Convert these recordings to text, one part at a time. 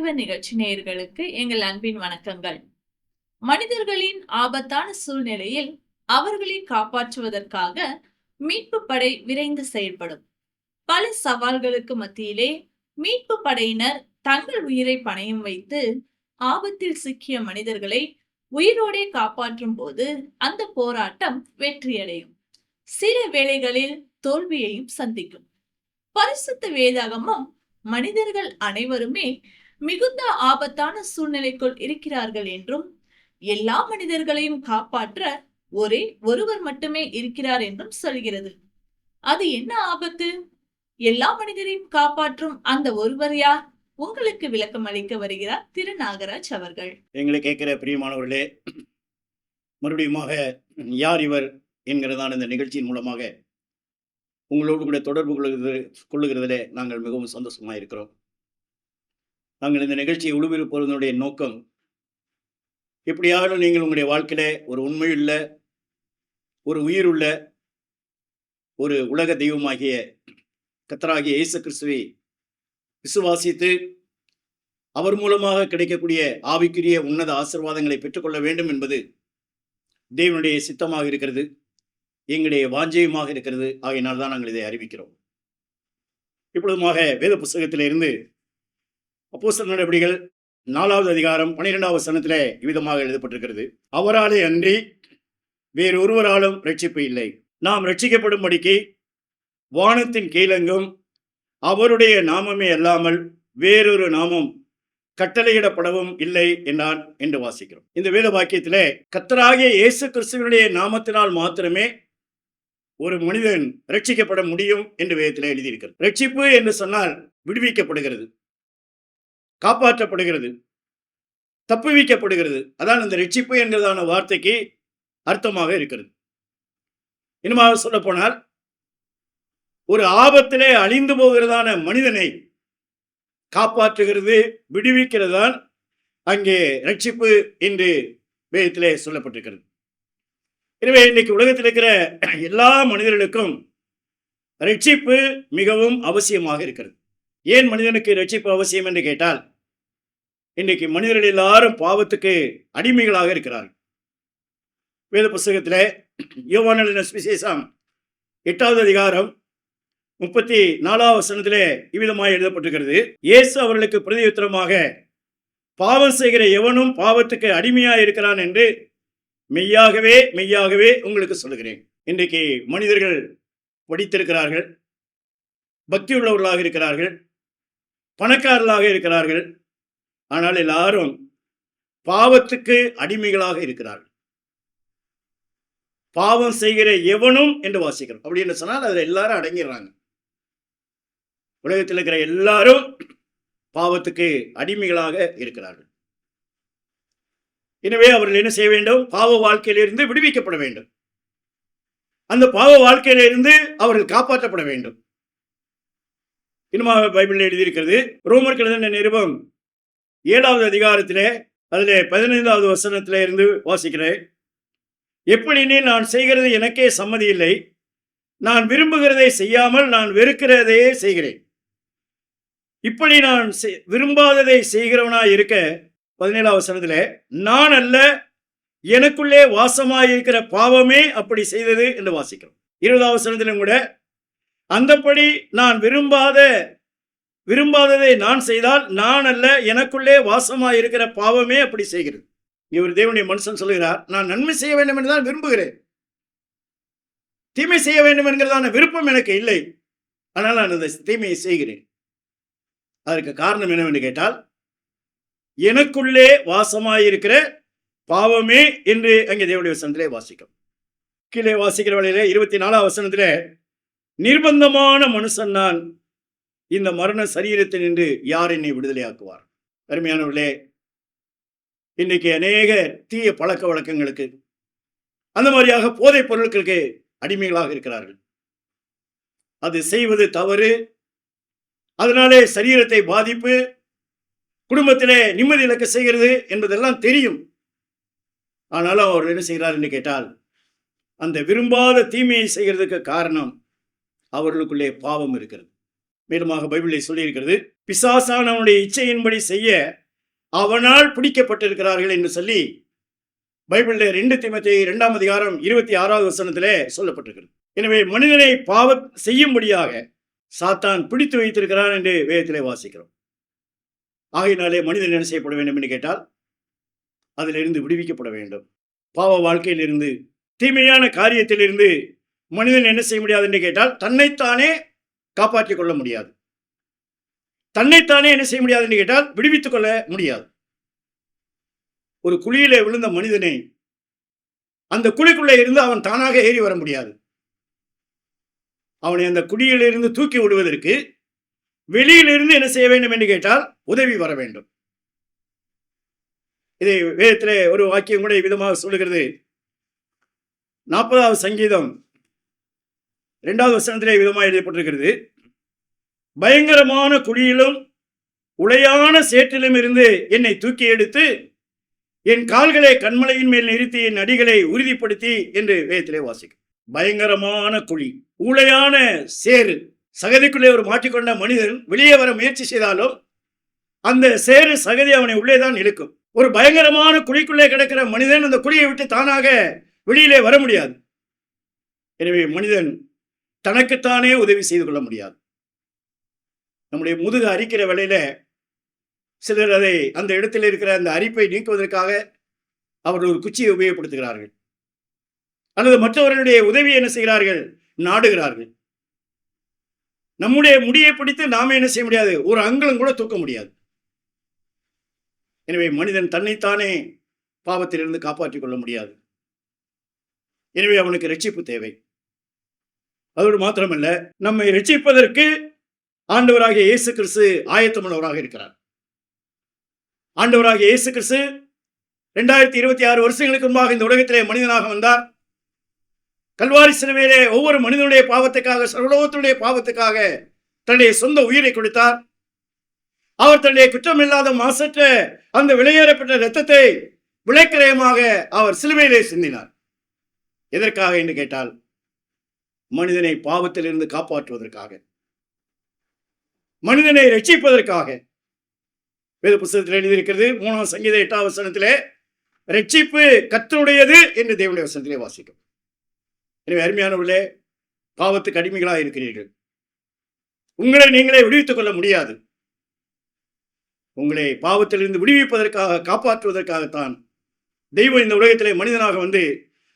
ஆண்டவர் நிகழ்ச்சி நேயர்களுக்கு எங்கள் அன்பின் வணக்கங்கள். மனிதர்களின் ஆபத்தான சூழ்நிலையில் அவர்களை காப்பாற்றுவதற்காக மீட்பு படை விரைந்து செயல்படும். பல சவால்களுக்கு மத்தியிலே மீட்பு படையினர் தங்கள் உயிரை பணயம் வைத்து ஆபத்தில் சிக்கிய மனிதர்களை உயிரோடே காப்பாற்றும் போது அந்த போராட்டம் வெற்றியடையும். சில வேளைகளில் தோல்வியையும் சந்திக்கும். பரிசுத்த வேதாகமம் மனிதர்கள் அனைவருமே மிகுந்த ஆபத்தான சூழ்நிலைக்குள் இருக்கிறார்கள் என்றும், எல்லா மனிதர்களையும் காப்பாற்ற ஒரே ஒருவர் மட்டுமே இருக்கிறார் என்றும் சொல்கிறது. அது என்ன ஆபத்து? எல்லா மனிதரையும் காப்பாற்றும் அந்த ஒருவர் யார்? உங்களுக்கு விளக்கம் அளிக்க வருகிறார் திரு நாகராஜ் அவர்கள். எங்களை கேட்கிற பிரியமானவர்களே, மறுபடியுமாக யார் இவர் என்கிறதான இந்த நிகழ்ச்சியின் மூலமாக உங்களோடு கூட தொடர்பு கொள்ளுகிறதிலே நாங்கள் மிகவும் சந்தோஷமாக இருக்கிறோம். நாங்கள் இந்த நிகழ்ச்சியை ஒளிபரப்புவதனுடைய நோக்கம், எப்படியாவது நீங்கள் உங்களுடைய வாழ்க்கையில ஒரு உண்மையுள்ள, ஒரு உயிருள்ள, ஒரு உலக தெய்வமாகிய கர்த்தராகிய இயேசு கிறிஸ்துவை விசுவாசித்து அவர் மூலமாக கிடைக்கக்கூடிய ஆவிக்குரிய உன்னத ஆசீர்வாதங்களை பெற்றுக்கொள்ள வேண்டும் என்பது தேவனுடைய சித்தமாக இருக்கிறது, எங்களுடைய வாஞ்சையுமாக இருக்கிறது. ஆகையினால் தான் நாங்கள் இதை அறிவிக்கிறோம். இப்பொழுதுமாக வேத புஸ்தகத்திலிருந்து அப்போஸ்தலர் நடவடிக்கைகள் 4வது அதிகாரம் 12வது வசனத்திலே இவ்விதமாக எழுதப்பட்டிருக்கிறது. அவராலே அன்றி வேறொருவராலும் ரட்சிப்பு இல்லை. நாம் ரட்சிக்கப்படும்படிக்கு வானத்தின் கீழெங்கும் அவருடைய நாமமே அல்லாமல் வேறொரு நாமம் கட்டளையிடப்படவும் இல்லை என்றான் என்று வாசிக்கிறோம். இந்த வேத வாக்கியத்திலே கர்த்தராகிய இயேசு கிறிஸ்துவினுடைய நாமத்தினால் மாத்திரமே ஒரு மனிதன் ரட்சிக்கப்பட முடியும் என்று வேதத்திலே எழுதியிருக்கிறது. ரட்சிப்பு என்று சொன்னால் விடுவிக்கப்படுகிறது, காப்பாற்றப்படுகிறது, தப்புவிக்கப்படுகிறது. அதான் இந்த ரட்சிப்பு என்கிறதான வார்த்தைக்கு அர்த்தமாக இருக்கிறது. இன்னுமாக சொல்ல போனால், ஒரு ஆபத்திலே அழிந்து போகிறதான மனிதனை காப்பாற்றுகிறது, விடுவிக்கிறதான் அங்கே ரட்சிப்பு என்று வேதத்திலே சொல்லப்பட்டிருக்கிறது. எனவே இன்னைக்கு உலகத்தில் இருக்கிற எல்லா மனிதர்களுக்கும் ரட்சிப்பு மிகவும் அவசியமாக இருக்கிறது. ஏன் மனிதனுக்கு ரட்சிப்பு அவசியம் என்று கேட்டால், இன்னைக்கு மனிதர்கள் எல்லாரும் பாவத்துக்கு அடிமைகளாக இருக்கிறார்கள். வேத புஸ்தகத்திலே யோவான் எழுதின சுவிசேஷம் 8வது அதிகாரம் 34வது வசனத்திலே இவ்விதமாக எழுதப்பட்டிருக்கிறது. இயேசு அவர்களுக்கு பிரதியுத்தரமாக, பாவம் செய்கிற எவனும் பாவத்துக்கு அடிமையாக இருக்கிறான் என்று மெய்யாகவே மெய்யாகவே உங்களுக்கு சொல்லுகிறேன். இன்றைக்கு மனிதர்கள் படித்திருக்கிறார்கள், பக்தி உள்ளவர்களாக இருக்கிறார்கள், பணக்காரர்களாக இருக்கிறார்கள். ஆனால் எல்லாரும் பாவத்துக்கு அடிமைகளாக இருக்கிறார்கள். பாவம் செய்கிற எவனும் என்று வாசிக்கிறோம். அப்படி என்று சொன்னால் அதில் எல்லாரும் அடங்கிடுறாங்க. உலகத்தில் இருக்கிற எல்லாரும் பாவத்துக்கு அடிமைகளாக இருக்கிறார்கள். எனவே அவர்கள் என்ன செய்ய வேண்டும்? பாவ வாழ்க்கையிலிருந்து விடுவிக்கப்பட வேண்டும். அந்த பாவ வாழ்க்கையிலிருந்து அவர்கள் காப்பாற்றப்பட வேண்டும். இன்னுமாக பைபிளில் எழுதியிருக்கிறது. ரோமர் எழுதின நிருபம் 7வது அதிகாரத்திலே அதிலே 15வது வசனத்திலே இருந்து வாசிக்கிறேன். எப்படினே நான் செய்கிறது எனக்கே சம்மதி இல்லை, நான் விரும்புகிறதை செய்யாமல் நான் வெறுக்கிறதையே செய்கிறேன். இப்படி நான் விரும்பாததை செய்கிறவனாய் இருக்க, 17வது வசனத்திலே, நான் அல்ல எனக்குள்ளே வாசமாயிருக்கிற பாவமே அப்படி செய்தது என்று வாசிக்கிறோம். 20வது வசனத்திலும் கூட, அந்தப்படி நான் விரும்பாததை நான் செய்தால் நான் அல்ல எனக்குள்ளே வாசமாயிருக்கிற பாவமே அப்படி செய்கிறது. இவர் தேவனுடைய மனுஷன் சொல்லுகிறார், நான் நன்மை செய்ய வேண்டும் என்று தான் விரும்புகிறேன், தீமை செய்ய வேண்டும் என்கிறதான விருப்பம் எனக்கு இல்லை, ஆனால் நான் அந்த தீமையை செய்கிறேன். அதற்கு காரணம் என்னவென்று கேட்டால், எனக்குள்ளே வாசமாயிருக்கிற பாவமே என்று அங்கே தேவனுடைய வசனத்திலே வாசிக்கும். கீழே வாசிக்கிற வழியிலே 24வது வசனத்திலே, நிர்பந்தமான மனுஷன் நான், இந்த மரண சரீரத்தில் நின்று யார் என்னை விடுதலையாக்குவார்? அருமையானவர்களே, இன்றைக்கு அநேக தீய பழக்க வழக்கங்களுக்கு, அந்த மாதிரியாக போதைப் பொருட்களுக்கு அடிமைகளாக இருக்கிறார்கள். அது செய்வது தவறு, அதனாலே சரீரத்தை பாதிப்பு, குடும்பத்திலே நிம்மதி இழக்க செய்கிறது என்பதெல்லாம் தெரியும். ஆனாலும் அவர் என்ன செய்கிறார் என்று கேட்டால், அந்த விரும்பாத தீமையை செய்கிறதுக்கு காரணம் அவர்களுக்குள்ளே பாவம் இருக்கிறது. மேலுமாக பைபிளில் சொல்லியிருக்கிறது, பிசாசானவனுடைய இச்சையின்படி செய்ய அவனால் பிடிக்கப்பட்டிருக்கிறார்கள் என்று சொல்லி பைபிளில் 2 தீமோத்தேயு 2ஆம் அதிகாரம் 26வது வசனத்திலே சொல்லப்பட்டிருக்கிறது. எனவே மனிதனை பாவம் செய்யும்படியாக சாத்தான் பிடித்து வைத்திருக்கிறான் என்று வேதத்திலே வாசிக்கிறோம். ஆகையினாலே மனிதன் என்ன செய்யப்பட வேண்டும் என்று கேட்டால் அதிலிருந்து விடுவிக்கப்பட வேண்டும். பாவ வாழ்க்கையிலிருந்து, தீமையான காரியத்திலிருந்து மனிதன் என்ன செய்ய முடியாது என்று கேட்டால் தன்னைத்தானே காப்பாற்றிக் கொள்ள முடியாது. தன்னைத்தானே என்ன செய்ய முடியாது என்று கேட்டால் விடுவித்துக் கொள்ள முடியாது. ஒரு குழியிலே விழுந்த மனிதனை அந்த குழிக்குள்ளே இருந்து அவன் தானாக ஏறி வர முடியாது. அவனை அந்த குழியிலிருந்து தூக்கி விடுவதற்கு வெளியிலிருந்து என்ன செய்ய வேண்டும் என்று கேட்டால் உதவி வர வேண்டும். இதை வேதத்திலே ஒரு வாக்கியம் கூட விதமாக சொல்லுகிறது. 40வது சங்கீதம் 2வது வசனத்திலே விதமாக எழுதப்பட்டிருக்கிறது, பயங்கரமான குழியிலும் உளையான சேற்றிலும் இருந்து என்னை தூக்கி எடுத்து என் கால்களை கண்மலையின் மேல் நிறுத்தி என் அடிகளை உறுதிப்படுத்தி என்று வேதத்திலே வாசிக்கும். பயங்கரமான குழி, உளையான சேறு, சகதிக்குள்ளே ஒரு மாட்டிக்கொண்ட மனிதன் வெளியே வர முயற்சி செய்தாலும் அந்த சேறு சகதி அவனை உள்ளேதான் இழுக்கும். ஒரு பயங்கரமான குழிக்குள்ளே கிடக்கிற மனிதன் அந்த குழியை விட்டு தானாக வெளியிலே வர முடியாது. எனவே மனிதன் தனக்குத்தானே உதவி செய்து கொள்ள முடியாது. நம்முடைய முதுகு அரிக்கிற வேளையில சிலர் அதை அந்த இடத்தில் இருக்கிற அந்த அரிப்பை நீக்குவதற்காக அவர்கள் ஒரு குச்சியை உபயோகப்படுத்துகிறார்கள், அல்லது மற்றவர்களுடைய உதவி என்ன செய்கிறார்கள், நாடுகிறார்கள். நம்முடைய முடியை பிடித்து நாம என்ன செய்ய முடியாது, ஒரு அங்குலம் கூட தூக்க முடியாது. எனவே மனிதன் தன்னைத்தானே பாவத்திலிருந்து காப்பாற்றிக் கொள்ள முடியாது. எனவே அவனுக்கு ரட்சிப்பு தேவை. அதோடு மாத்திரமல்ல, நம்மை ரட்சிப்பதற்கு ஆண்டவராகிய இயேசு கிறிஸ்து ஆயத்தமுள்ளவராக இருக்கிறார். ஆண்டவராகிய இயேசு கிறிஸ்து 2026 வருஷங்களுக்கு முன்பாக இந்த உலகத்திலே மனிதனாக வந்தார். கல்வாரி சிலுவையிலே ஒவ்வொரு மனிதனுடைய பாவத்துக்காக, சர்வலோகத்தினுடைய பாவத்துக்காக தன்னுடைய சொந்த உயிரை கொடுத்தார். அவர் தன்னுடைய குற்றமில்லாத மாசற்ற அந்த விலையேறப்பட்ட இரத்தத்தை விலைக்கிரயமாக அவர் சிலுவையிலே சிந்தினார். எதற்காக என்று கேட்டால், மனிதனை பாவத்திலிருந்து காப்பாற்றுவதற்காக, மனிதனை ரட்சிப்பதற்காக. வேத புத்தகத்தில் எழுதியிருக்கிறது, 3ஆம் சங்கீதம் 8வது வசனத்திலே, ரட்சிப்பு கர்த்தருடையது என்று தேவனுடைய வசனத்திலே வாசிக்கும். எனவே அருமையானவர்களே, பாவத்துக்கு அடிமைகளாக இருக்கிறீர்கள். உங்களை நீங்களே விடுவித்துக் கொள்ள முடியாது. உங்களை பாவத்திலிருந்து விடுவிப்பதற்காக, காப்பாற்றுவதற்காகத்தான் தெய்வம் இந்த உலகத்திலே மனிதனாக வந்து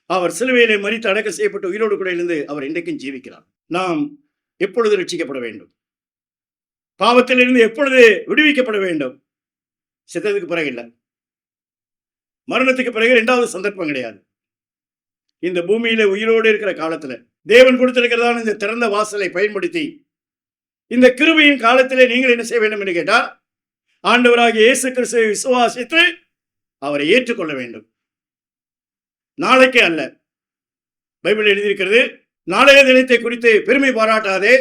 அவர் சிலுவையிலே மரித்து அடக்கம் செய்யப்பட்டு உயிரோடு கூட இருந்து அவர் இன்றைக்கும் ஜீவிக்கிறார். நாம் எப்பொழுது ரட்சிக்கப்பட வேண்டும்? பாவத்திலிருந்து எப்பொழுது விடுவிக்கப்பட வேண்டும்? செத்ததுக்கு பிறகு இல்லை, மரணத்துக்கு பிறகு 2வது சந்தர்ப்பம் கிடையாது. இந்த பூமியில உயிரோடு இருக்கிற காலத்துல தேவன் கொடுத்திருக்கிறதான இந்த திறந்த வாசலை பயன்படுத்தி இந்த கிருபையின் காலத்திலே நீங்கள் என்ன செய்ய வேண்டும் என்று கேட்டால், ஆண்டவராகிய இயேசு கிறிஸ்துவை விசுவாசித்து அவரை ஏற்றுக்கொள்ள வேண்டும். நாளைக்கே அல்ல. பைபிள் எழுதியிருக்கிறது, நாளைய தினத்தை குறித்து பெருமை பாராட்டாதே,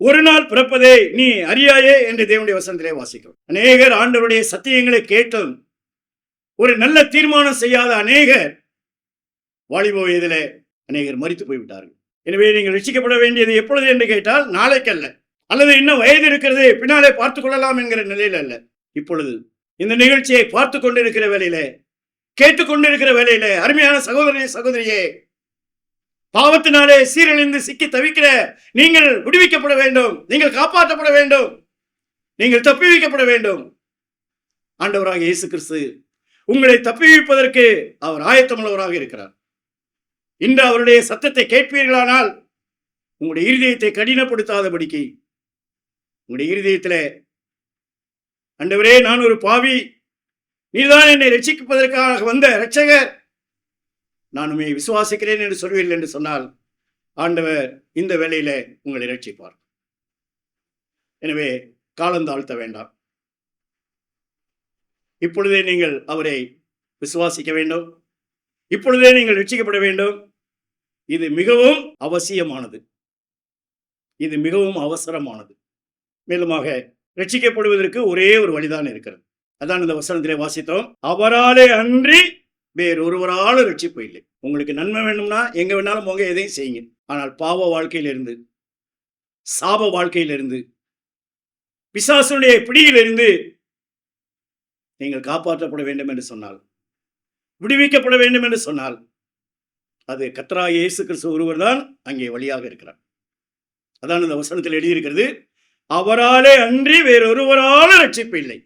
ஒரு நாள் பிறப்பதை நீ அறியாயே என்று தேவனுடைய வசனத்திலே வாசிக்கும். அநேகர் ஆண்டவருடைய சத்தியங்களை கேட்டும் ஒரு நல்ல தீர்மானம் செய்யாத அநேகர் வாலிப வயதிலே அநேகர் மரித்து போய்விட்டார்கள். எனவே நீங்கள் ரட்சிக்கப்பட வேண்டியது எப்பொழுது என்று கேட்டால், நாளைக்கல்ல, அல்லது இன்னும் வயது இருக்கிறது பின்னாலே பார்த்துக் கொள்ளலாம் என்கிற நிலையில் அல்ல, இப்பொழுது இந்த நிகழ்ச்சியை பார்த்து கொண்டிருக்கிற வேளையிலே, கேட்டுக்கொண்டிருக்கிற வேளையிலே, அருமையான சகோதரனே சகோதரியே, பாவத்தினாலே சீரழிந்து சிக்கி தவிக்கிற நீங்கள் விடுவிக்கப்பட வேண்டும், நீங்கள் காப்பாற்றப்பட வேண்டும், நீங்கள் தப்பி வைக்கப்பட வேண்டும். ஆண்டவராக இயேசு கிறிஸ்து உங்களை தப்பி வைப்பதற்கு அவர் ஆயத்தமுள்ளவராக இருக்கிறார். இன்று அவருடைய சத்தத்தை கேட்பீர்களானால் உங்களுடைய இருதயத்தை கடினப்படுத்தாதபடிக்கு, உங்களுடைய இருதயத்திலே, ஆண்டவரே நான் ஒரு பாவி, நீதான் என்னை ரட்சிப்பதற்காக வந்த இரட்சகர், நான் உம்மை விசுவாசிக்கிறேன் என்று சொல்வீர்கள் என்று சொன்னால், ஆண்டவர் இந்த வேளையில உங்களை ரட்சிப்பார். எனவே காலம் தாழ்த்த வேண்டாம். இப்பொழுதே நீங்கள் அவரை விசுவாசிக்க வேண்டும். இப்பொழுதே நீங்கள் ரட்சிக்கப்பட வேண்டும். இது மிகவும் அவசியமானது, இது மிகவும் அவசரமானது. மேலுமாக ரட்சிக்கப்படுவதற்கு ஒரே ஒரு வழிதான் இருக்கிறது. அதான் இந்த வசனத்திலே வாசித்தோம், அவராலே அன்றி வேறொருவராலும் ரட்சிப்பு இல்லை. உங்களுக்கு நன்மை வேணும்னா எங்க வேணாலும் போங்க, எதையும் செய்யுங்க. ஆனால் பாவ வாழ்க்கையிலிருந்து, சாப வாழ்க்கையிலிருந்து, பிசாசுடைய பிடியிலிருந்து நீங்கள் காப்பாற்றப்பட வேண்டும் என்று சொன்னால், விடுவிக்கப்பட வேண்டும் என்று சொன்னால், அது கர்த்தராகிய இயேசு கிறிஸ்து ஒருவர் தான் அங்கே வழியாக இருக்கிறார். அதான் இந்த வசனத்தில் எழுதியிருக்கிறது, அவராலே அன்றி வேறொருவரால ரட்சிப்பு இல்லை.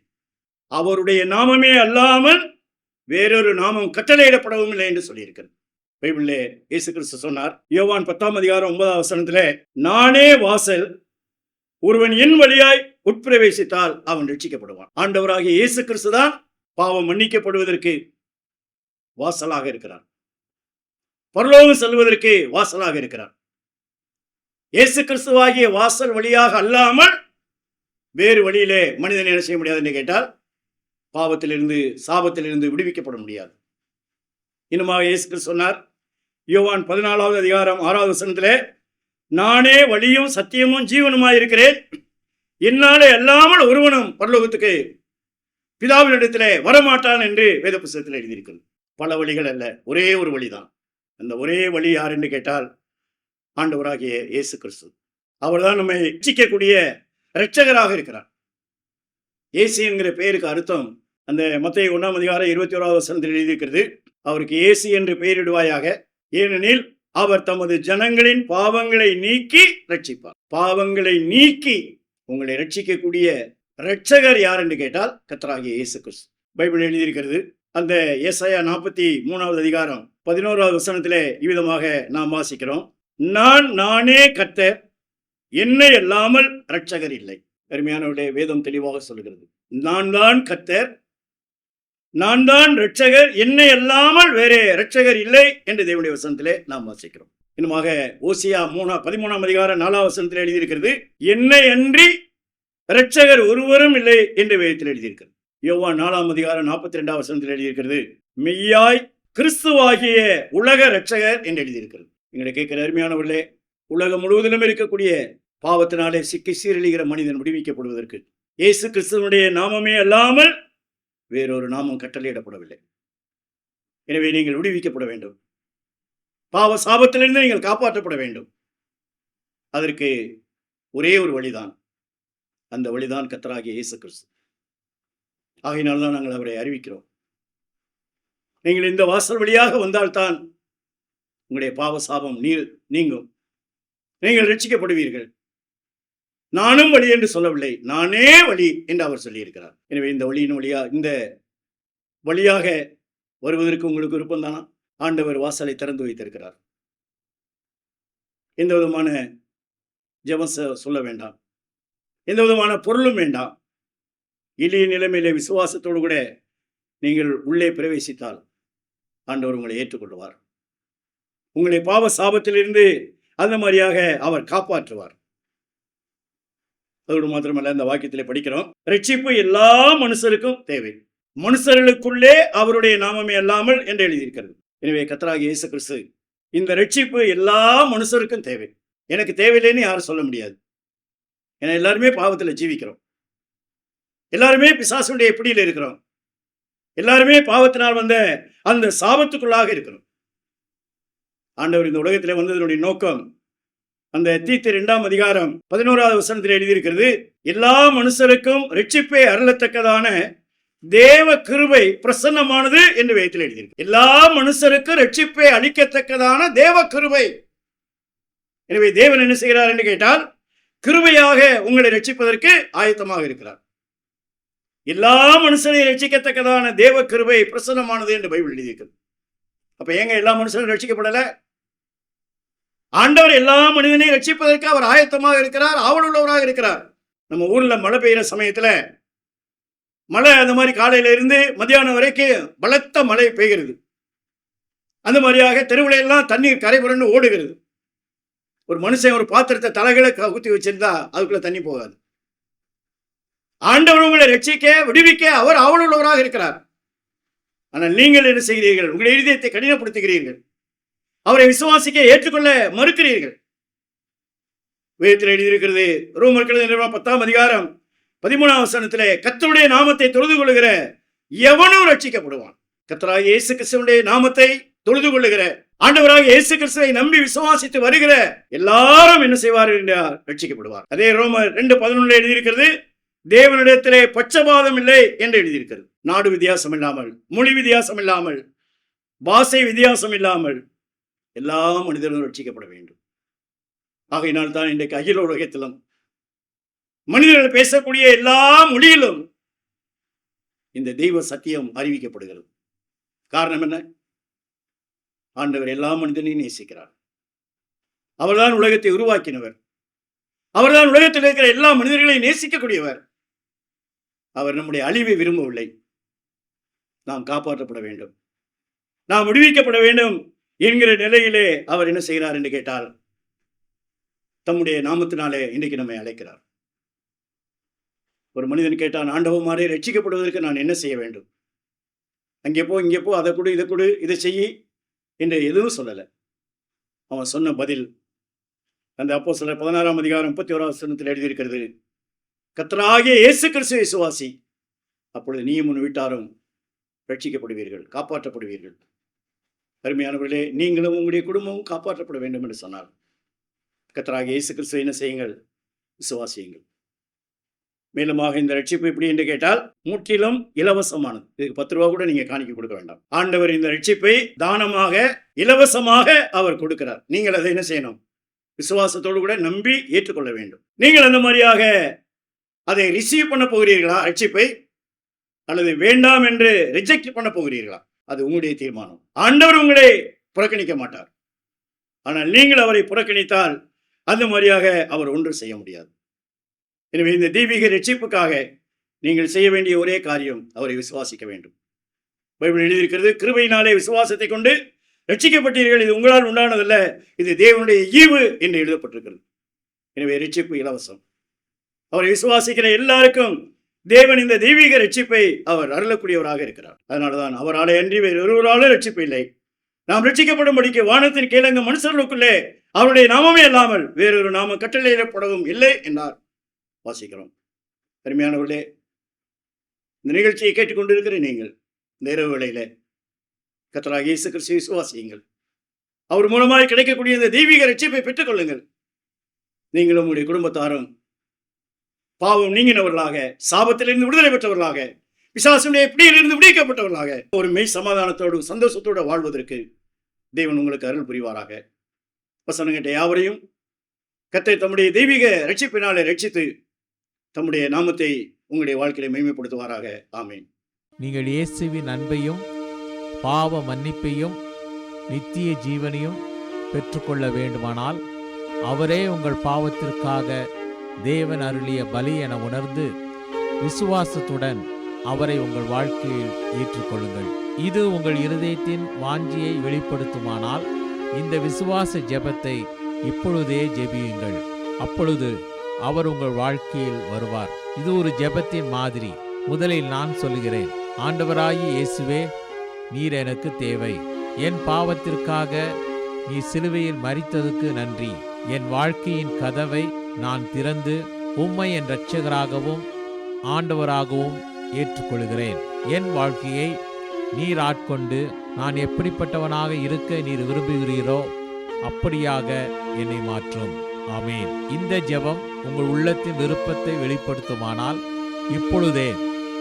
அவருடைய நாமமே அல்லாமல் வேறொரு நாமம் கட்டளையிடப்படவும் இல்லை என்று சொல்லியிருக்கிறது. பைபிளிலே இயேசு கிறிஸ்து சொன்னார், யோவான் 10:9 நானே வாசல், ஒருவன் என் வழியாய் உட்பிரவேசித்தால் அவன் ரட்சிக்கப்படுவான். ஆண்டவராகிய இயேசு கிறிஸ்து தான் பாவம் மன்னிக்கப்படுவதற்கு வாசலாக இருக்கிறார், பரலோகம் செல்வதற்கு வாசலாக இருக்கிறார். இயேசு கிறிஸ்துவாகிய வாசல் வழியாக அல்லாமல் வேறு வழியிலே மனிதன் என்ன செய்ய முடியாது என்று கேட்டால், பாவத்திலிருந்து சாபத்திலிருந்து விடுவிக்கப்பட முடியாது. இன்னுமாக இயேசு கிறிஸ்து சொன்னார், யோவான் 14:6 நானே வழியும் சத்தியமும் ஜீவனுமாய் இருக்கிறேன், என்னாலே அல்லாமல் ஒருவனும் பரலோகத்துக்கு பிதாவினிடத்திலே வரமாட்டான் என்று வேத புத்தகத்தில் எழுதியிருக்கிறது. பல வழிகள் அல்ல, ஒரே ஒரு வழிதான். அந்த ஒரே வழி யார் என்று கேட்டால் ஆண்டவராகிய இயேசு கிறிஸ்து. அவர்தான் நம்மை ரட்சிக்கக்கூடிய இரட்சகராக இருக்கிறார். இயேசு என்கிற பெயருக்கு அர்த்தம் அந்த மத்தேயு 1:21 எழுதியிருக்கிறது, அவருக்கு இயேசு என்று பெயரிடுவாயாக, ஏனெனில் அவர் தமது ஜனங்களின் பாவங்களை நீக்கி ரட்சிப்பார். பாவங்களை நீக்கி உங்களை ரட்சிக்கக்கூடிய இரட்சகர் யார் என்று கேட்டால் கர்த்தராகிய இயேசு கிறிஸ்து. பைபிள் எழுதியிருக்கிறது, அந்த ஏசாயா 43:11 இவ்விதமாக நாம் வாசிக்கிறோம், நானே கர்த்தர், என்னை அல்லாமல் இரட்சகர் இல்லை. அருமையானவர்களே, வேதம் தெளிவாக சொல்லுகிறது, நான் தான் கர்த்தர், நான் தான் இரட்சகர், என்னை அல்லாமல் வேறே இரட்சகர் இல்லை என்று தேவனுடைய வசனத்திலே நாம் வாசிக்கிறோம். இன்னுமாக ஓசியா 13:4 எழுதியிருக்கிறது, என்னை அன்றி இரட்சகர் ஒருவரும் இல்லை என்று வேதத்தில் எழுதியிருக்கிறது. யோவான் 4:42 எழுதியிருக்கிறது, மெய்யாய் கிறிஸ்துவாகிய உலக இரட்சகர் என்று எழுதியிருக்கிறது. எங்களை கேட்கிற அருமையானவர்களே, உலகம் முழுவதிலும் இருக்கக்கூடிய பாவத்தினாலே சிக்கி சீரழிகிற மனிதன் விடுவிக்கப்படுவதற்கு இயேசு கிறிஸ்துவனுடைய நாமமே அல்லாமல் வேறொரு நாமம் கட்டளையிடப்படவில்லை. எனவே நீங்கள் விடுவிக்கப்பட வேண்டும், பாவ சாபத்திலிருந்து நீங்கள் காப்பாற்றப்பட வேண்டும். அதற்கு ஒரே ஒரு வழிதான், அந்த வழிதான் கர்த்தராகிய இயேசு கிறிஸ்து. ஆகையினால்தான் நாங்கள் அவரை அறிவிக்கிறோம். நீங்கள் இந்த வாசல் வழியாக வந்தால்தான் உங்களுடைய பாவ சாபம் நீங்கும், நீங்கள் ரட்சிக்கப்படுவீர்கள். நானும் வழி என்று சொல்லவில்லை, நானே வழி என்று அவர் சொல்லியிருக்கிறார். எனவே இந்த வழியாக வருவதற்கு உங்களுக்கு விருப்பம் தானா? ஆண்டவர் வாசலை திறந்து வைத்திருக்கிறார். எந்த விதமான ஜெபம் சொல்ல வேண்டாம், எந்த விதமான பொருளும் வேண்டாம். எளிய நிலைமையிலே விசுவாசத்தோடு கூட நீங்கள் உள்ளே பிரவேசித்தால் ஆண்டவர் உங்களை ஏற்றுக்கொள்வார். உங்களை பாவ சாபத்திலிருந்து அந்த மாதிரியாக அவர் காப்பாற்றுவார். அதோடு மாத்திரமல்ல, இந்த வாக்கியத்திலே படிக்கிறோம், ரட்சிப்பு எல்லா மனுஷருக்கும் தேவை, மனுஷர்களுக்குள்ளே அவருடைய நாமமே அல்லாமல் என்று எழுதியிருக்கிறது. எனவே கர்த்தராகிய இயேசு கிறிஸ்து, இந்த ரட்சிப்பு எல்லா மனுஷருக்கும் தேவை. எனக்கு தேவையில்லைன்னு யாரும் சொல்ல முடியாது. ஏன்னா எல்லாருமே பாவத்தில் ஜீவிக்கிறோம், எல்லாருமே பிசாசுடைய பிடியில் இருக்கிறோம், எல்லாருமே பாவத்தினால் வந்த அந்த சாபத்துக்குள்ளாக இருக்கிறோம். ஆண்டவர் இந்த உலகத்தில் வந்ததனுடைய நோக்கம், அந்த தீத்து 2:11 எழுதியிருக்கிறது, எல்லா மனுஷருக்கும் ரட்சிப்பை அருளத்தக்கதான தேவ கிருபை பிரசன்னமானது என்று வேதத்தில் எழுதியிருக்கு. எல்லா மனுஷருக்கும் ரட்சிப்பை அளிக்கத்தக்கதான தேவ கிருபை. எனவே தேவன் என்ன செய்கிறார் என்று கேட்டால், கிருபையாக உங்களை ரட்சிப்பதற்கு ஆயத்தமாக இருக்கிறார். எல்லா மனுஷரையும் ரட்சிக்கத்தக்கதான தேவ கிருபை பிரசன்னமானது என்று பைபிள் எழுதியிருக்கிறது. அப்ப ஏங்க எல்லா மனுஷரும் ரட்சிக்கப்படல? ஆண்டவர் எல்லா மனிதனையும் ரட்சிப்பதற்கு அவர் ஆயத்தமாக இருக்கிறார், ஆவல் உள்ளவராக இருக்கிறார். நம்ம ஊர்ல மழை பெய்கிற சமயத்துல மழை அந்த மாதிரி காலையில இருந்து மத்தியானம் வரைக்கும் பலத்த மழை பெய்கிறது. அந்த மாதிரியாக தெருவுல எல்லாம் தண்ணீர் கரை புரண்டு ஓடுகிறது. ஒரு மனுஷன் ஒரு பாத்திரத்தை தலைகளை குத்தி வச்சிருந்தா அதுக்குள்ள தண்ணி போகாது. ஆண்டவர் உங்களை ரட்சிக்க விடுவிக்க அவர் ஆவல் உள்ளவராக இருக்கிறார். ஆனால் நீங்கள் என்ன செய்கிறீர்கள்? உங்களுடைய இதயத்தை கடினப்படுத்துகிறீர்கள், அவரை விசுவாசிக்க ஏற்றுக்கொள்ள மறுக்கிறீர்கள். வேதத்தில் எழுதியிருக்கிறது, ரோமர்கள் 10:13 கர்த்தருடைய நாமத்தை தொழுது கொள்ளுகிற எவனும் ரட்சிக்கப்படுவான். கர்த்தராகிய இயேசு கிறிஸ்துவினுடைய நாமத்தை தொழுது கொள்ளுகிற ஆண்டவராக இயேசு கிறிஸ்துவை நம்பி விசுவாசித்து வருகிற எல்லாரும் என்ன செய்வார்கள் என்றால் ரட்சிக்கப்படுவார். அதே ரோமர் 2:11 எழுதியிருக்கிறது, தேவனிடத்திலே பட்சபாதம் இல்லை என்று எழுதியிருக்கிறது. நாடு வித்தியாசம் இல்லாமல், மொழி வித்தியாசம் இல்லாமல், பாஷை வித்தியாசம் இல்லாமல் எல்லா மனிதர்களும் ரட்சிக்கப்பட வேண்டும். ஆகையினால் தான் இன்றைக்கு அகில உலகத்திலும் மனிதர்கள் பேசக்கூடிய எல்லா மொழியிலும் இந்த தெய்வ சத்தியம் அறிவிக்கப்படுகிறது. காரணம் என்ன? ஆண்டவர் எல்லா மனிதனையும் நேசிக்கிறார். அவர்தான் உலகத்தை உருவாக்கினவர். அவர்தான் உலகத்தில் இருக்கிற எல்லா மனிதர்களையும் நேசிக்கக்கூடியவர். அவர் நம்முடைய அழிவை விரும்பவில்லை. நாம் காப்பாற்றப்பட வேண்டும், நாம் விடுவிக்கப்பட வேண்டும் என்கிற நிலையிலே அவர் என்ன செய்கிறார் என்று கேட்டால், தம்முடைய நாமத்தினாலே இன்றைக்கு நம்மை அழைக்கிறார். ஒரு மனிதன் கேட்டான், ஆண்டவமாரே ரட்சிக்கப்படுவதற்கு நான் என்ன செய்ய வேண்டும்? அங்கே போ, இங்கே போ, அதை கொடு, இதை கொடு, இதை செய்யி என்று எதுவும் சொல்லலை. அவன் சொன்ன பதில் அந்த அப்போஸ்தலர் 16ஆம் அதிகாரம் 31ஆம் வசனத்தில் எழுதியிருக்கிறது, கர்த்தராகிய இயேசு கிறிஸ்துவை விசுவாசி, அப்பொழுது நீயும் உன் வீட்டாரும் ரட்சிக்கப்படுவீர்கள், காப்பாற்றப்படுவீர்கள். அருமையானவர்களே, நீங்களும் உங்களுடைய குடும்பமும் காப்பாற்றப்பட வேண்டும் என்று சொன்னார். கர்த்தராகிய இயேசு கிறிஸ்துவை என்ன செய்யுங்கள்? விசுவாசியுங்கள். மேலுமாக இந்த ரட்சிப்பு எப்படி என்று கேட்டால் முற்றிலும் இலவசமானது. இதுக்கு 10 ரூபா கூட நீங்க காணிக்க கொடுக்க வேண்டாம். ஆண்டவர் இந்த ரட்சிப்பை தானமாக இலவசமாக அவர் கொடுக்கிறார். நீங்கள் அதை என்ன செய்யணும்? விசுவாசத்தோடு கூட நம்பி ஏற்றுக்கொள்ள வேண்டும். நீங்கள் அந்த மாதிரியாக அதை ரிசீவ் பண்ண போகிறீர்களா ரட்சிப்பை, அல்லது வேண்டாம் என்று ரிஜெக்ட் பண்ண போகிறீர்களா? அது உங்களுடைய தீர்மானம். ஆண்டவர் உங்களை புறக்கணிக்க மாட்டார். ஆனால் நீங்கள் அவரை புறக்கணித்தால் அந்த மாதிரியாக அவர் ஒன்றும் செய்ய முடியாது. எனவே இந்த தெய்வீக ரட்சிப்புக்காக நீங்கள் செய்ய வேண்டிய ஒரே காரியம் அவரை விசுவாசிக்க வேண்டும். பைபிள் எழுதியிருக்கிறது, கிருபையினாலே விசுவாசத்தை கொண்டு ரட்சிக்கப்பட்டீர்கள், இது உங்களால் உண்டானதல்ல, இது தேவனுடைய ஈவு என்று எழுதப்பட்டிருக்கிறது. எனவே ரட்சிப்பு இலவசம். அவரை விசுவாசிக்கிற எல்லாருக்கும் தேவன் இந்த தெய்வீக ரட்சிப்பை அவர் அருளக்கூடியவராக இருக்கிறார். அதனால்தான் அவராலே அன்றி வேறு ஒருவராலும் ரட்சிப்பு இல்லை. நாம் ரட்சிக்கப்படும்படிக்கு வானத்தின் கீழங்க மனுஷர்களுக்குள்ளே அவருடைய நாமமே இல்லாமல் வேறொரு நாமம் கட்டளையிடப்படவும் இல்லை என்றார் வாசிக்கிறோம். அருமையானவர்களே, இந்த நிகழ்ச்சியை கேட்டுக்கொண்டிருக்கிற நீங்கள் இந்த இரவு வேளையில கர்த்தராகிய இயேசு கிறிஸ்துவை விசுவாசியுங்கள். அவர் மூலமாய் கிடைக்கக்கூடிய இந்த தெய்வீக ரட்சிப்பை பெற்றுக்கொள்ளுங்கள். நீங்களும் உங்களுடைய குடும்பத்தாரும் பாவம் நீங்கினவர்களாக, சாபத்திலிருந்து விடுதலை பெற்றவர்களாக, பிசாசுடைய பிடியிலிருந்து விடுவிக்கப்பட்டவர்களாக ஒரு மெய் சமாதானத்தோடு சந்தோஷத்தோடு வாழ்வதற்கு தேவன் உங்களுக்கு அருள் புரிவாராக. வசனங்கிட்ட யாவரையும் கர்த்தர் தம்முடைய தெய்வீக ரட்சிப்பினாலே ரட்சித்து தம்முடைய நாமத்தை உங்களுடைய வாழ்க்கையை மேன்மைப்படுத்துவாராக. ஆமீன். நீங்கள் இயேசுவின் அன்பையும் பாவ மன்னிப்பையும் நித்திய ஜீவனையும் பெற்றுக்கொள்ள வேண்டுமானால் அவரே உங்கள் பாவத்திற்காக தேவன் அருளிய பலி என உணர்ந்து விசுவாசத்துடன் அவரை உங்கள் வாழ்க்கையில் ஏற்றுக்கொள்ளுங்கள். இது உங்கள் இருதயத்தின் வாஞ்சியை வெளிப்படுத்துமானால் இந்த விசுவாச ஜெபத்தை இப்பொழுதே ஜெபியுங்கள். அப்பொழுது அவர் உங்கள் வாழ்க்கையில் வருவார். இது ஒரு ஜெபத்தின் மாதிரி. முதலில் நான் சொல்லுகிறேன். ஆண்டவராகிய இயேசுவே, நீர் எனக்கு தேவை. என் பாவத்திற்காக நீ சிலுவையில் மரித்ததுக்கு நன்றி. என் வாழ்க்கையின் கதவை நான் திறந்து உம்மை என் இரட்சகராகவும் ஆண்டவராகவும் ஏற்றுக்கொள்கிறேன். என் வாழ்க்கையை நீர் ஆட்கொண்டு நான் எப்படிப்பட்டவனாக இருக்க நீர் விரும்புகிறீரோ அப்படியாக என்னை மாற்றும். ஆமேன். இந்த ஜெபம் உங்கள் உள்ளத்தின் விருப்பத்தை வெளிப்படுத்துமானால் இப்பொழுதே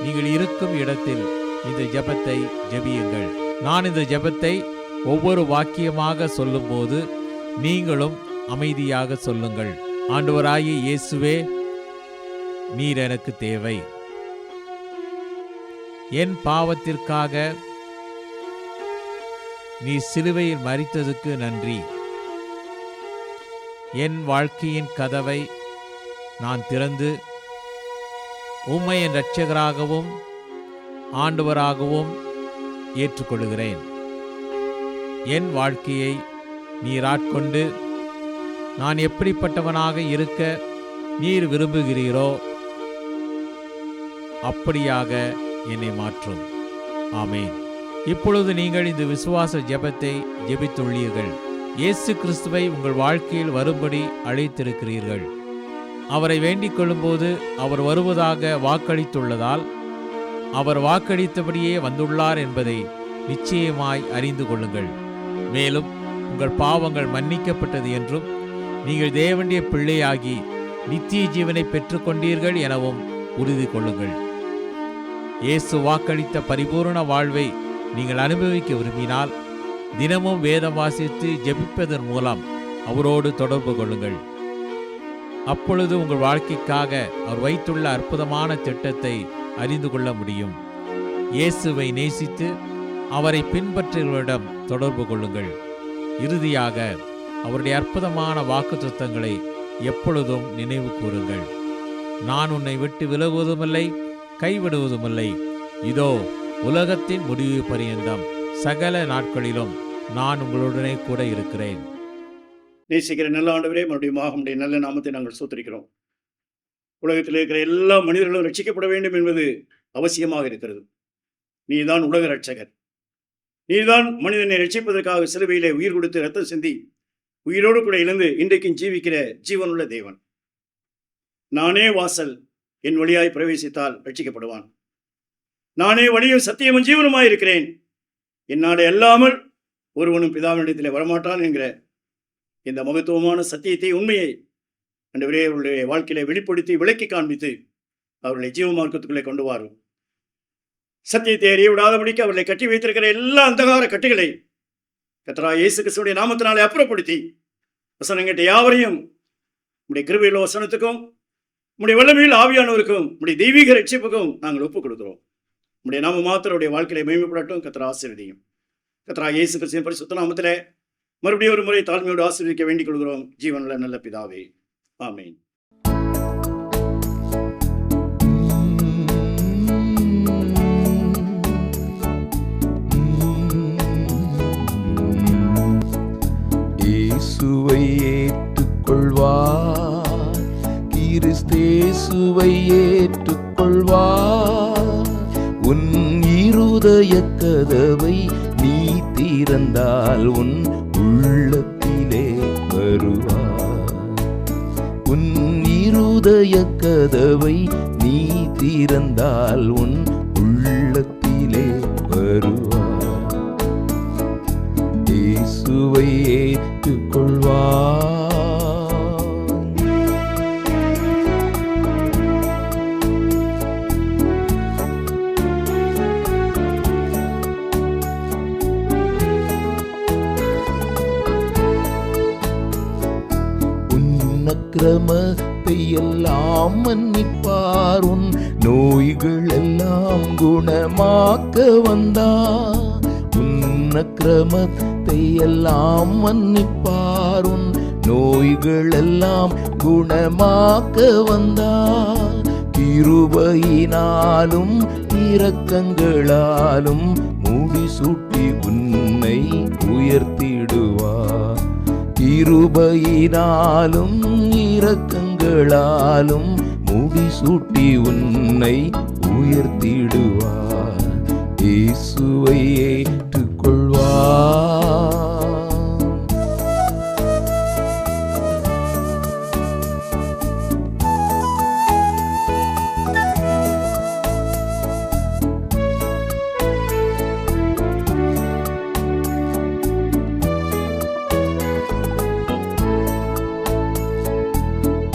நீங்கள் இருக்கும் இடத்தில் இந்த ஜெபத்தை ஜெபியுங்கள். நான் இந்த ஜெபத்தை ஒவ்வொரு வாக்கியமாக சொல்லும்போது நீங்களும் அமைதியாக சொல்லுங்கள். ஆண்டவராகிய இயேசுவே, நீர் எனக்கு தேவை. என் பாவத்திற்காக நீ சிலுவையில் மரித்ததுக்கு நன்றி. என் வாழ்க்கையின் கதவை நான் திறந்து உம்மை என் இரட்சகராகவும் ஆண்டவராகவும் ஏற்றுக்கொள்கிறேன். என் வாழ்க்கையை நீர் ஆட்கொண்டு நான் எப்படிப்பட்டவனாக இருக்க நீர் விரும்புகிறீரோ அப்படியாக என்னை மாற்றும். ஆமேன். இப்பொழுது நீங்கள் இந்த விசுவாச ஜெபத்தை ஜெபித்துள்ளீர்கள். இயேசு கிறிஸ்துவை உங்கள் வாழ்க்கையில் வரும்படி அழைத்திருக்கிறீர்கள். அவரை வேண்டிக் கொள்ளும்போது அவர் வருவதாக வாக்களித்துள்ளதால் அவர் வாக்களித்தபடியே வந்துள்ளார் என்பதை நிச்சயமாய் அறிந்து கொள்ளுங்கள். மேலும் உங்கள் பாவங்கள் மன்னிக்கப்பட்டது என்றும் நீங்கள் தேவனுடைய பிள்ளையாகி நித்திய ஜீவனை பெற்றுக்கொண்டீர்கள் எனவும் உறுதி கொள்ளுங்கள். இயேசு வாக்களித்த பரிபூரண வாழ்வை நீங்கள் அனுபவிக்க விரும்பினால் தினமும் வேதம் வாசித்து ஜெபிப்பதன் மூலம் அவரோடு தொடர்பு கொள்ளுங்கள். அப்பொழுது உங்கள் வாழ்க்கைக்காக அவர் வைத்துள்ள அற்புதமான திட்டத்தை அறிந்து கொள்ள முடியும். இயேசுவை நேசித்து அவரை பின்பற்றுகிறவரிடம் தொடர்பு கொள்ளுங்கள். இறுதியாக அவருடைய அற்புதமான வாக்குத்தத்தங்களை எப்பொழுதும் நினைவு கூறுங்கள். நான் உன்னை விட்டு விலகுவதுமில்லை, கைவிடுவதுமில்லை. இதோ உலகத்தின் முடிவு பரியந்தம் சகல நாட்களிலும் நான் உங்களுடனே கூட இருக்கிறேன். நேசிக்கிற நல்ல ஆண்டவரே, மறுபடியும் உம்முடைய நல்ல நாமத்தை நாங்கள் ஸ்தோத்திரிக்கிறோம். உலகத்தில் இருக்கிற எல்லா மனிதர்களும் ரட்சிக்கப்பட வேண்டும் என்பது அவசியமாக இருக்கிறது. நீதான் உலக ரட்சகர். நீதான் மனிதனை ரட்சிப்பதற்காக சிலுவையிலே உயிர் கொடுத்து ரத்தம் சிந்தி உயிரோடு கூட இழந்து இன்றைக்கும் ஜீவிக்கிற ஜீவனுள்ள தேவன். நானே வாசல், என் வழியாய் பிரவேசித்தால் ரட்சிக்கப்படுவான். நானே வழியும் சத்தியமும் ஜீவனுமாய் இருக்கிறேன். என்னாலே அல்லாமல் ஒருவனும் பிதாவினிடத்திலே வரமாட்டான் என்கிற இந்த மகத்துவமான சத்தியத்தை, உண்மையை ஆண்டவரே அவருடைய வாழ்க்கையில வெளிப்படுத்தி விளக்கி காண்பித்து அவர்களை ஜீவ மார்க்கத்துக்குள்ளே கொண்டு வாரும். சத்தியத்தை அறிய விடாதபடிக்கு அவர்களை கட்டி வைத்திருக்கிற எல்லா அந்தகார கட்டுகளை கர்த்தராகிய இயேசு கிறிஸ்துவின் நாமத்தினாலே அப்புறப்படுத்தி வசனங்கிட்ட யாவரையும் உடைய கிருபையுள்ள வசனத்துக்கும் உடைய வல்லமையில் ஆவியானவருக்கும் உடைய தெய்வீக ரட்சிப்புக்கும் நாங்கள் ஒப்புக் கொடுக்கிறோம். உடைய நாம மாத்திரருடைய வாழ்க்கையை மேம்படட்டும். கர்த்தர் ஆசீர்வதியும். கர்த்தராகிய இயேசு கிறிஸ்துவின் பரிசுத்த நாமத்திலே மறுபடியும் ஒரு முறை தாழ்மையோடு ஆசீர்வதிக்க வேண்டிக் கொள்கிறோம். ஜீவனுள்ள நல்ல பிதாவே, ஆமென். இயேசுவை ஏற்றுக்கொள்வார், கிறிஸ்தேசுவை ஏற்றுக்கொள்வார். உன் இருதய கதவை நீ திறந்தால் உன் உள்ளத்திலே வருவார். உன் இருதய கதவை நீ திறந்தால் உன் உள்ளத்திலே வருவார். இயேசுவை ஏற்றுக்கொள்வார். அக்கிரமத்தை எல்லாம் மன்னிப்பார், உன் நோய்கள் எல்லாம் குணமாக்க வந்தார். உன் அக்கிரமத்தை எல்லாம் மன்னிப்பார், உன் நோய்கள் எல்லாம் குணமாக்க வந்தார். கிருபையினாலும் இரக்கங்களாலும் முடிசூட்டி உன்னை உயர்த்திடுவார். கிருபையினாலும் இரக்கங்களாலும் முடிசூட்டி உன்னை உயர்த்திடுவார். இயேசுவை ஏற்றுக்கொள்வார்.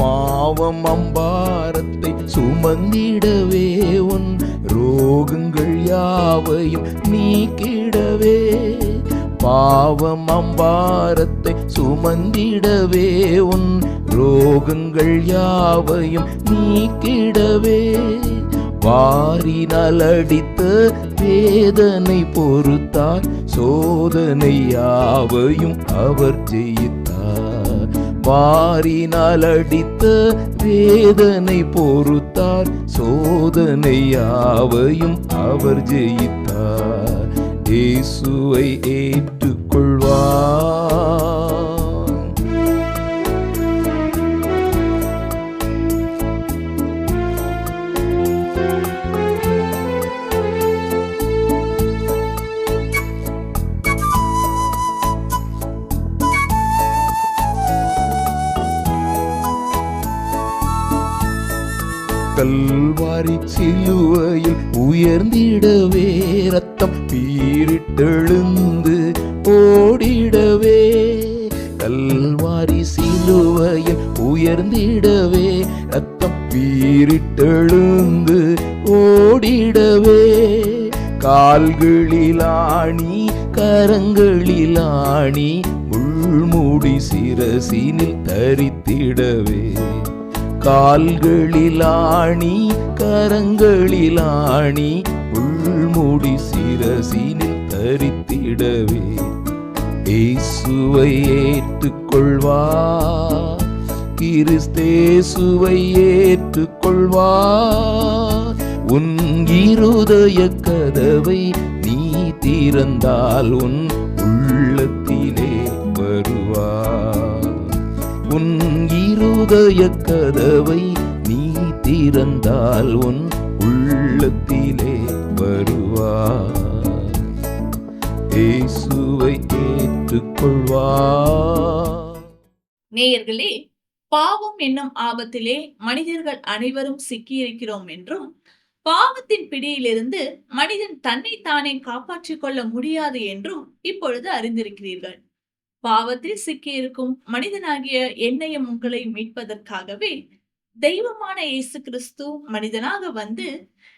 பாவம் அம்பாரத்தை சுமந்திடவே உன் ரோகங்கள் யாவையும் நீக்கிடவே. பாவம் அம்பாரத்தை சுமந்திடவே உன் ரோகங்கள் யாவையும் நீக்கிடவே. வாரினால் அடித்த வேதனை பொறுத்தார், சோதனை யாவையும் அவர் ஜெயித்தார். வாரினால் அடித்த வேதனை பொறுத்தார், சோதனை யாவையும் அவர் ஜெயித்தார். இயேசுவை ஏற்றுக்கொள்வார். கல்வாரி சிலுவையில் உயர்ந்திடவே ரத்தம் பீரிட்டெழுந்து ஓடிடவே, கல்வாரி சிலுவையில் உயர்ந்திடவே, ரத்தம் பீரிட்டெழுந்து ஓடிடவே, கால்களிலாணி கரங்களிலாணி முள்முடி சிரசினில் தரித்திடவே, கால்களிலாணி கரங்களிலாணி முள்முடி சிரசினில் தரித்திடவே, இயேசுவை ஏற்றுக்கொள்வார், கிறிஸ்தேசுவை ஏற்றுக்கொள்வார், உன் இருதய கதவை நீ திறந்தால் உன் உள்ளத்திலே வருவார், உன் இருதய கதவை நீ திறந்தால் உன் உள்ளத்திலே வருவார், இயேசுவை ஏற்றுக்கொள்வார். நேயர்களே, பாவம் என்னும் ஆபத்திலே மனிதர்கள் அனைவரும் சிக்கியிருக்கிறோம் என்றும், பாவத்தின் பிடியிலிருந்து மனிதன் தன்னைத்தானே காப்பாற்றிக் கொள்ள முடியாது என்றும் இப்பொழுது அறிந்திருக்கிறீர்கள். பாவத்தில் சிக்கியிருக்கும் மனிதனாகிய என்னையும் உங்களை மீட்பதற்காகவே தெய்வமான இயேசு கிறிஸ்து மனிதனாக வந்து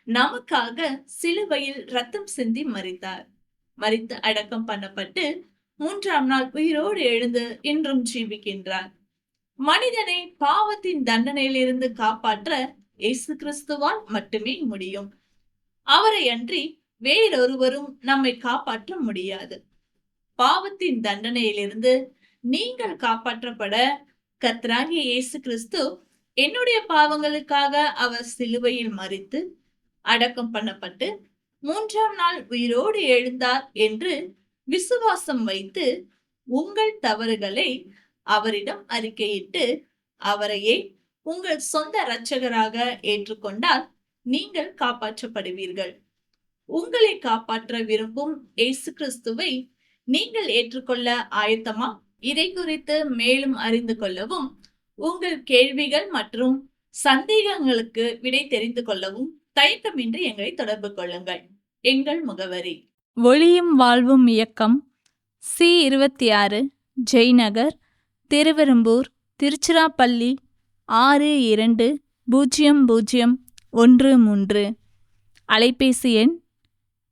நமக்காக சிலுவையில் ரத்தம் சிந்தி மரித்தார். மரித்து அடக்கம் பண்ணப்பட்டு 3ஆம் நாள் உயிரோடு எழுந்து இன்றும் ஜீவிக்கின்றார். மனிதனை பாவத்தின் தண்டனையிலிருந்து காப்பாற்ற இயேசு கிறிஸ்துவால் மட்டுமே முடியும். அவரை அன்றி வேறொருவரும் நம்மை காப்பாற்ற முடியாது. பாவத்தின் தண்டனையிலிருந்து நீங்கள் காப்பாற்றப்பட கர்த்தராகிய இயேசு கிறிஸ்து என்னுடைய பாவங்களுக்காக அவர் சிலுவையில் மரித்து அடக்கம் பண்ணப்பட்டு 3ஆம் நாள் உயிரோடு எழுந்தார் என்று விசுவாசம் வைத்து உங்கள் தவறுகளை அவரிடம் அறிக்கையிட்டு அவரையே உங்கள் சொந்த இரட்சகராக ஏற்றுக்கொண்டால் நீங்கள் காப்பாற்றப்படுவீர்கள். உங்களை காப்பாற்ற விரும்பும் இயேசு கிறிஸ்துவை நீங்கள் ஏற்றுக்கொள்ள ஆயத்தமா? இதை குறித்து மேலும் அறிந்து கொள்ளவும், உங்கள் கேள்விகள் மற்றும் சந்தேகங்களுக்கு விடை தெரிந்து கொள்ளவும் தயக்கமின்றி எங்களை தொடர்பு கொள்ளுங்கள். எங்கள் முகவரி: ஒளியும் வாழ்வும் இயக்கம், C26, ஜெய்நகர், திருவெரும்பூர், திருச்சிராப்பள்ளி 620013. அலைபேசி எண்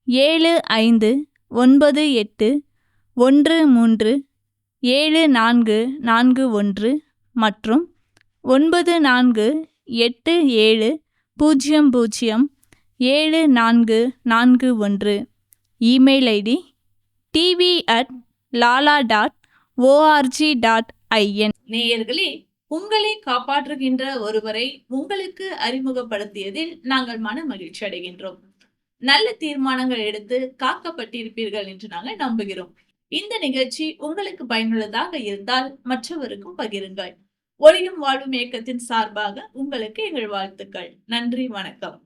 7598137441 மற்றும் 9487007441. Email ID tv@lala.org.in. நேயர்களே, உங்களை காப்பாற்றுகின்ற ஒருவரை உங்களுக்கு அறிமுகப்படுத்தியதில் நாங்கள் மன மகிழ்ச்சி அடைகின்றோம். நல்ல தீர்மானங்கள் எடுத்து காக்கப்பட்டிருப்பீர்கள் என்று நாங்கள் நம்புகிறோம். இந்த நிகழ்ச்சி உங்களுக்கு பயனுள்ளதாக இருந்தால் மற்றவருக்கும் பகிருங்கள். ஒளியும் வாழ்வும் இயக்கத்தின் சார்பாக உங்களுக்கு எங்கள் வாழ்த்துக்கள். நன்றி, வணக்கம்.